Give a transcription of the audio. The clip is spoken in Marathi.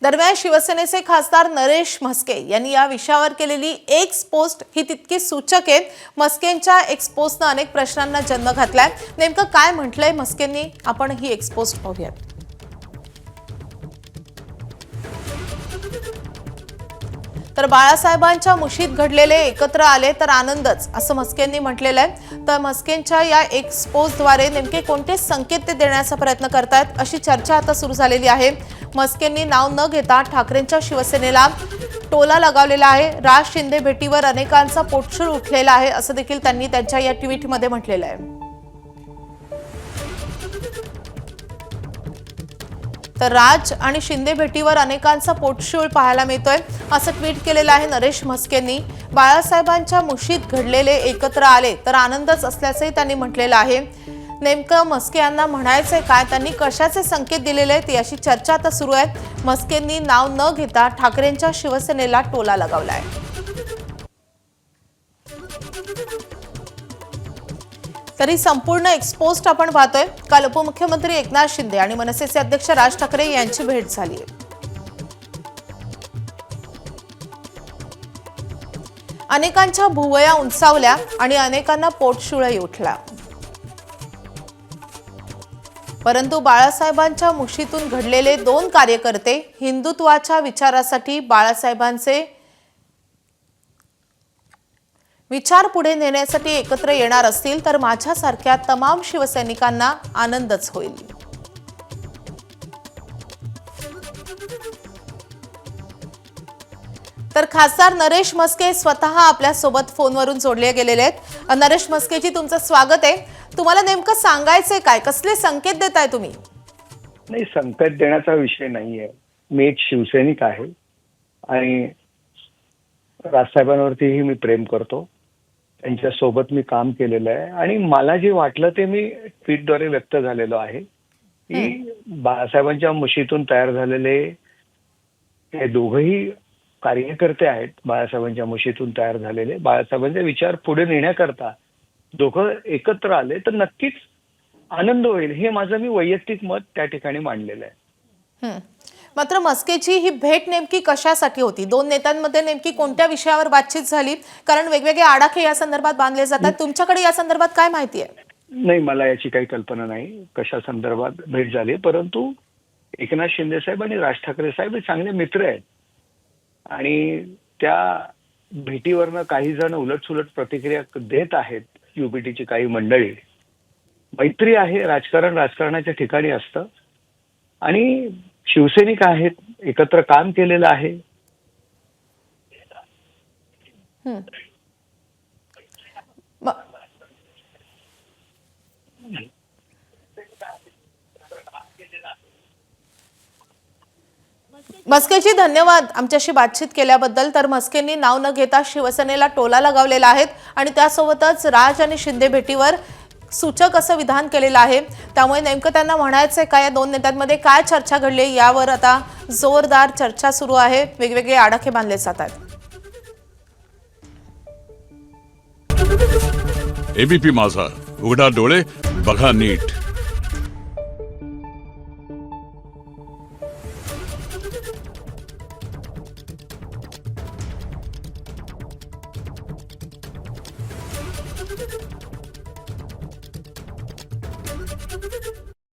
दरम्यान शिवसेनेचे खासदार नरेश म्हस्के यांनी या विषयावर केलेली एक्स पोस्ट ही तितकी सूचक आहे। म्हस्केंच्या एक्स पोस्टने अनेक प्रश्नांना जन्म घातलाय। नेमकं काय म्हटलंय म्हस्केंनी, आपण ही एक्स पोस्ट पाहूयात। तर बाळासाहेबांच्या मुशीत घडलेले एकत्र आले तर आनंदच, असं म्हस्केंनी म्हटलेलं आहे। तर म्हस्केंच्या या एक्स पोस्टद्वारे नेमके कोणते संकेत ते देण्याचा प्रयत्न करतायत अशी चर्चा आता सुरू झालेली आहे। म्हस्केंनी नाव न घेता ठाकरेंच्या शिवसेनेला टोला लगावलेला आहे। राज शिंदे भेटीवर अनेकांचा पोटशूळ उठलेला आहे असं देखील त्यांनी त्यांच्या या ट्विटमध्ये म्हटलेलं आहे। तर राज आणि शिंदे भेटीवर अनेकांचा पोटशूळ पाहायला मिळतोय असं ट्विट केलेलं आहे नरेश म्हस्केंनी। बाळासाहेबांच्या मुशीत घडलेले एकत्र आले तर आनंदच असल्याचंही त्यांनी म्हटलेलं आहे। नेमकं म्हस्के यांना म्हणायचंय काय, त्यांनी कशाचे संकेत दिलेले आहेत याची चर्चा आता सुरू आहे। म्हस्केंनी नाव न घेता ठाकरेंच्या शिवसेनेला टोला लगावलाय। तरी संपूर्ण एक्सपोस्ट आपण पाहतोय। काल उपमुख्यमंत्री एकनाथ शिंदे आणि मनसेचे अध्यक्ष राज ठाकरे यांची भेट झाली आहे। अनेकांच्या भुवया उंचावल्या आणि अनेकांना पोटशूळही उठला, परंतु बाळासाहेबांच्या मुशीतून घडलेले दोन कार्यकर्ते हिंदुत्वाच्या विचारासाठी बाळासाहेबांचे विचार पुढे नेण्यासाठी एकत्र येणार असतील तर माझ्यासारख्या तमाम शिवसैनिकांना आनंदच होईल। तर खासदार नरेश म्हस्के स्वतः आपल्या सोबत फोनवरून जोडले गेलेले आहेत। नरेश म्हस्केजी, तुमचं स्वागत आहे। तुम्हाला नेमकं सांगायचंय काय, कसले संकेत देताय तुम्ही? नाही, संकेत देण्याचा विषय नाहीये। मी एक शिवसैनिक आहे आणि राजसाहेबांवरतीही मी प्रेम करतो, त्यांच्या सोबत मी काम केलेलं आहे आणि मला जे वाटलं ते मी ट्विटद्वारे व्यक्त झालेलो आहे की बाळासाहेबांच्या मुशीतून तयार झालेले हे दोघंही कार्यकर्ते आहेत। बाळासाहेबांच्या मुशीतून तयार झालेले, बाळासाहेबांचे विचार पुढे नेण्याकरता दोघं एकत्र आले तर नक्कीच आनंद होईल, हे माझं मी वैयक्तिक मत त्या ठिकाणी मांडलेलं आहे। मात्र म्हस्केची ही भेट नेमकी कशासाठी होती? दोन नेत्यांमध्ये नेमकी कोणत्या विषयावर बातचीत झाली? कारण वेगवेगळे आडाखे या संदर्भात बांधले जातात, तुमच्याकडे या संदर्भात काय माहिती आहे? नाही, मला याची काही कल्पना नाही कशा संदर्भात भेट झाली, परंतु एकनाथ शिंदे साहेब आणि राज ठाकरे साहेब हे चांगले मित्र आहेत आणि त्या भेटीवरनं काही जण उलटसुलट प्रतिक्रिया देत आहेत। युपीटीची काही मंडळी, मैत्री आहे, राजकारण राजकारणाच्या ठिकाणी असतं आणि शिवसैनिक आहेत, एकत्र काम केलेलं आहे। म्हस्केजी, धन्यवाद आमच्याशी बातचीत केल्याबद्दल। तर म्हस्केंनी नाव न घेता शिवसेनेला टोला लगावलेला आहे आणि त्यासोबतच राज आणि शिंदे भेटीवर सूचक असं विधान केलेलं आहे। त्यामुळे नेमकं त्यांना म्हणायचंय काय, या दोन नेत्यांमध्ये काय चर्चा घडली यावर आता जोरदार चर्चा सुरू आहे, वेगवेगळे आडाखे बांधले जात आहेत। एबीपी माझा, उघडा डोळे बघा नीट।